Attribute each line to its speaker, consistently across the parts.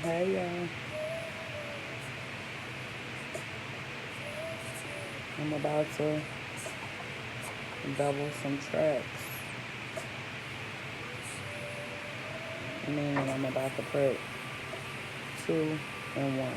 Speaker 1: Hey y'all, I'm about to double some tracks. And I'm about to put two and one.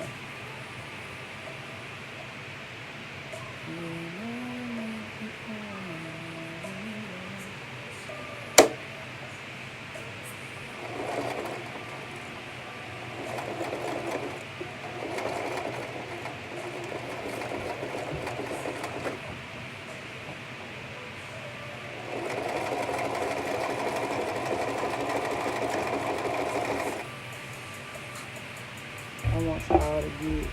Speaker 1: I want y'all to get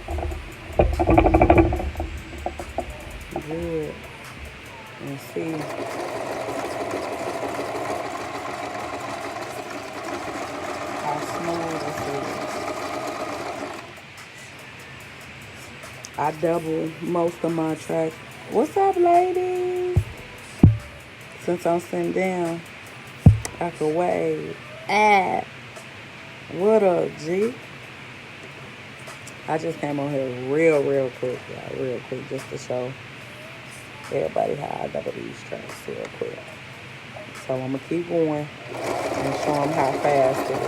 Speaker 1: good and see how smooth this is. I double most of my tracks. What's up, ladies? Since I'm sitting down, I could wave. Ah, what up, G? I just came on here real quick, y'all, real quick, just to show everybody how I double these tracks real quick. So I'm gonna keep going and show them how fast it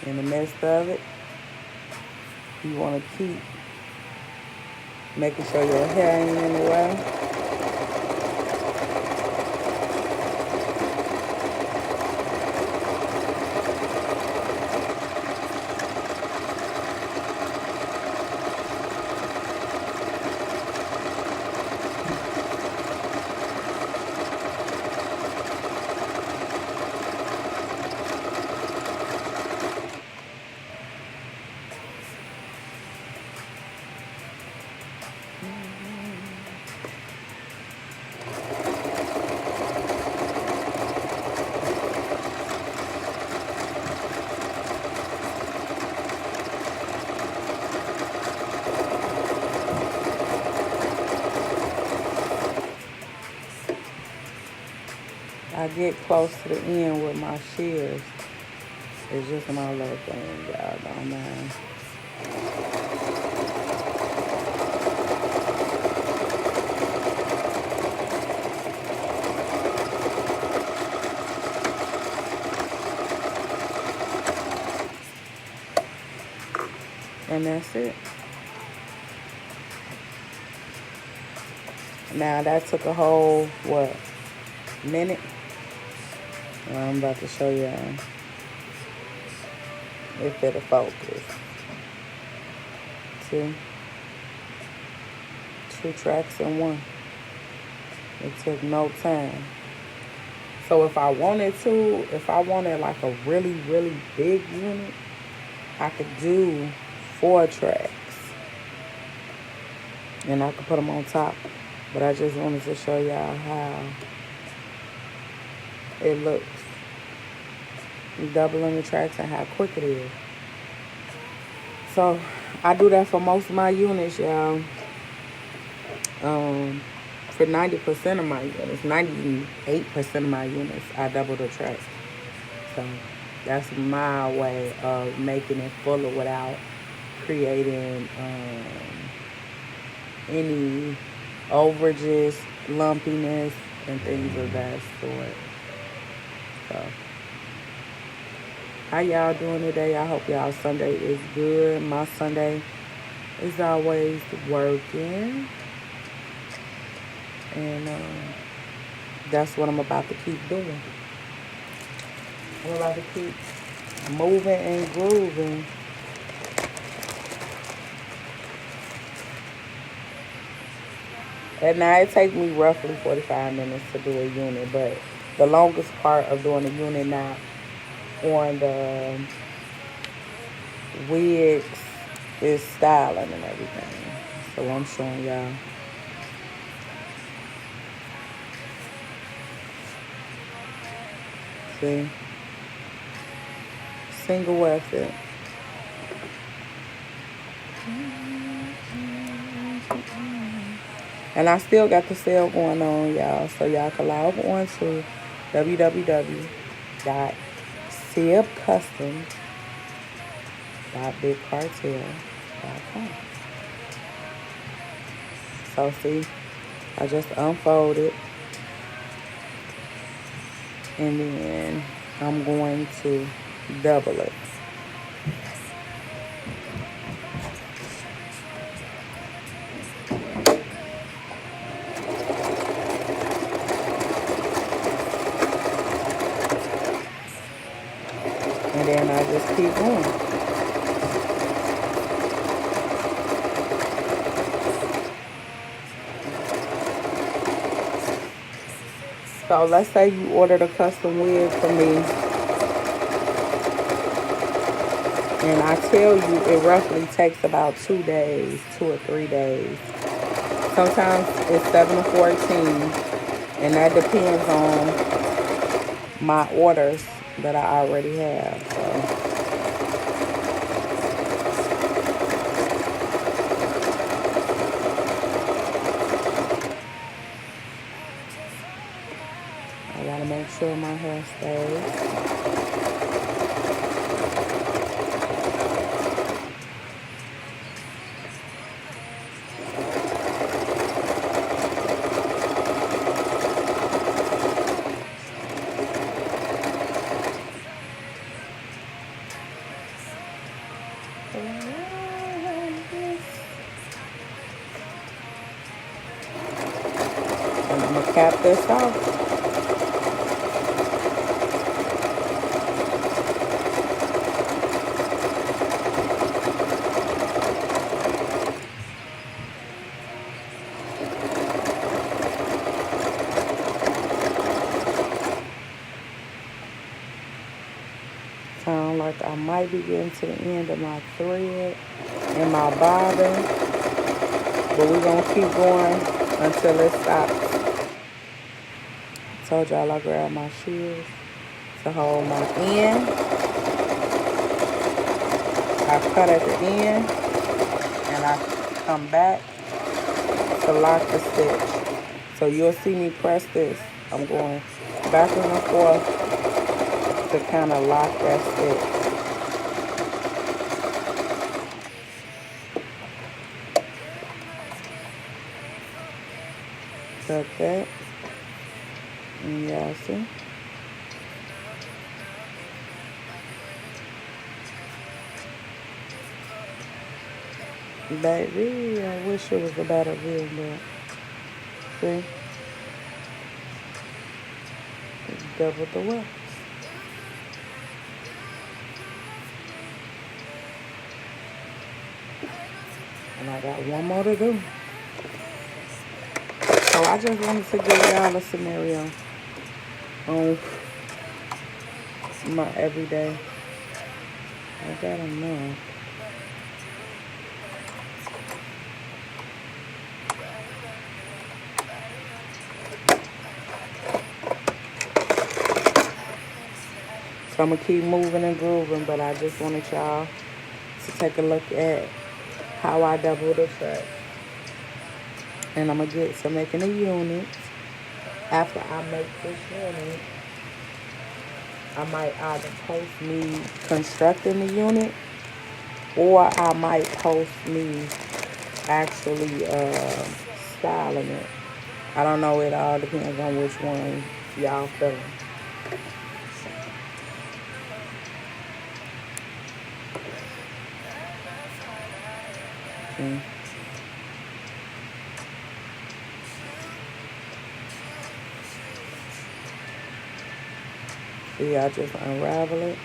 Speaker 1: is. In the midst of it, you wanna keep making sure your hair ain't in the way. I get close to the end with my shears. It's just my little thing, y'all don't mind. And that's it. Now that took a whole, what, minute? I'm about to show you if it'll focus. See? Two tracks in one. It took no time. So if I wanted like a really big unit, I could do 4 tracks. And I could put them on top. But I just wanted to show y'all how it looks. Doubling the tracks and how quick it is. So I do that for most of my units, y'all. For 90% of my units, 98% of my units, I double the tracks. So that's my way of making it fuller without creating any overages, lumpiness, and things of that sort. So, how y'all doing today? I hope y'all Sunday is good. My Sunday is always working. And that's what I'm about to keep doing. I'm about to keep moving and grooving. And now it takes me roughly 45 minutes to do a unit, but the longest part of doing a unit now on the wigs is styling and everything. So I'm showing y'all. See? Single effort. And I still got the sale going on, y'all. So y'all can log on to www.sibcustom.bigcartel.com. So see, I just unfolded, and then I'm going to double it. And then I just keep going. So let's say you ordered a custom wig from me, and I tell you it roughly takes about 2 days, 2 or 3 days. Sometimes it's 7 to 14, and that depends on my orders that I already have. So I gotta make sure my hair stays. And I'm gonna cap this off. Sound like I might be getting to the end of my thread and my bobbin, but we're gonna keep going until it stops. Told y'all I grabbed my shears to hold my end. I cut at the end, and I come back to lock the stitch. So you'll see me press this. I'm going backwards and forth to kind of lock that stitch. Cut that. And y'all see? Baby, I wish it was a better view, but see? It's double the wax. And I got one more to do. So I just wanted to give y'all a scenario on my everyday. I got enough. So I'm going to keep moving and grooving, but I just wanted y'all to take a look at how I double the track. And I'm going to get to making a unit. After I make this unit, I might either post me constructing the unit, or I might post me actually styling it. I don't know. It all depends on which one y'all feeling. See, I just unravel it.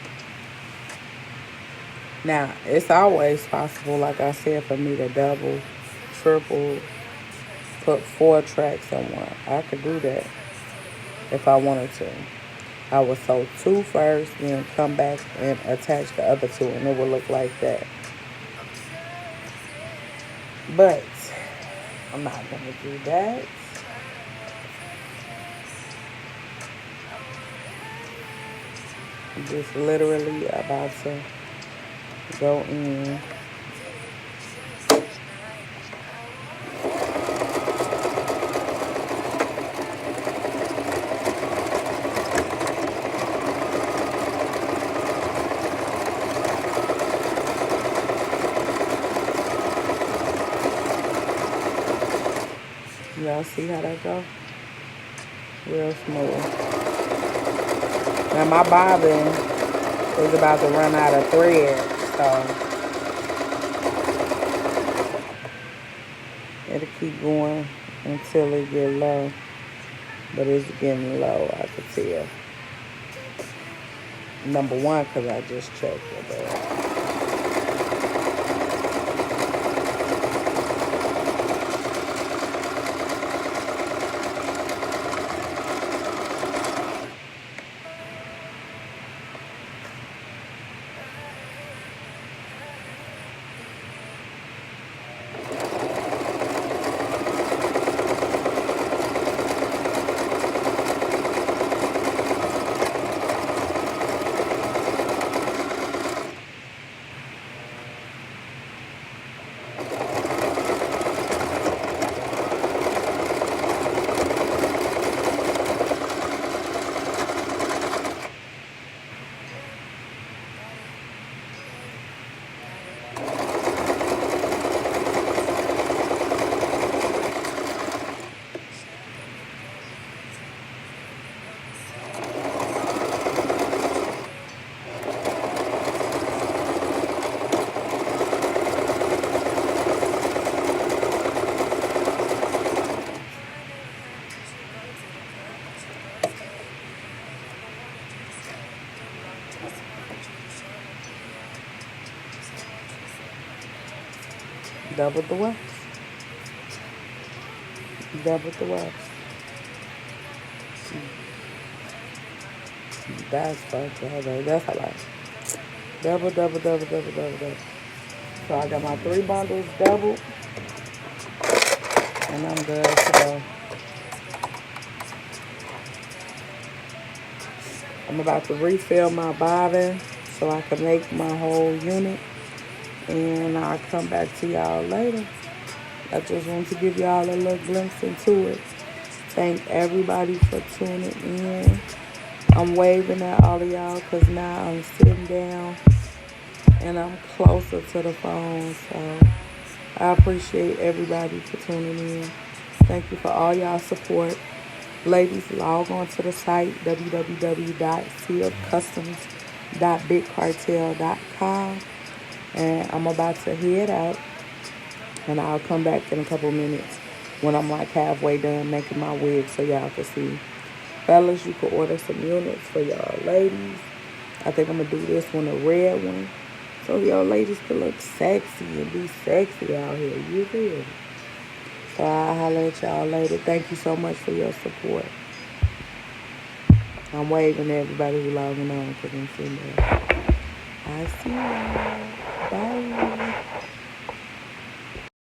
Speaker 1: Now, it's always possible, like I said, for me to double, triple, put 4 tracks in one. I could do that if I wanted to. I would sew 2 first, then come back and attach the other 2, and it would look like that. But I'm not going to do that. I'm just literally about to go in y'all see how that go? Real smooth. Now my bobbin is about to run out of thread, so it'll keep going until it get low. But it's getting low, I could tell. Number one, because I just checked it. Double the wax. Double the wax. That's fucked up. That's a lot. Double. So I got my 3 bundles doubled. And I'm good to go. I'm about to refill my bobbin so I can make my whole unit. And I'll come back to y'all later. I just want to give y'all a little glimpse into it. Thank everybody for tuning in. I'm waving at all of y'all because now I'm sitting down and I'm closer to the phone. So I appreciate everybody for tuning in. Thank you for all y'all support. Ladies, log on to the site www.sealcustoms.bigcartel.com. And I'm about to head out. And I'll come back in a couple minutes when I'm like halfway done making my wig so y'all can see. Fellas, you can order some units for y'all ladies. I think I'm going to do this one, a red one. So y'all ladies can look sexy and be sexy out here. You feel me? So I'll holler at y'all later. Thank you so much for your support. I'm waving at everybody who's logging on because I'm sitting there. I see y'all.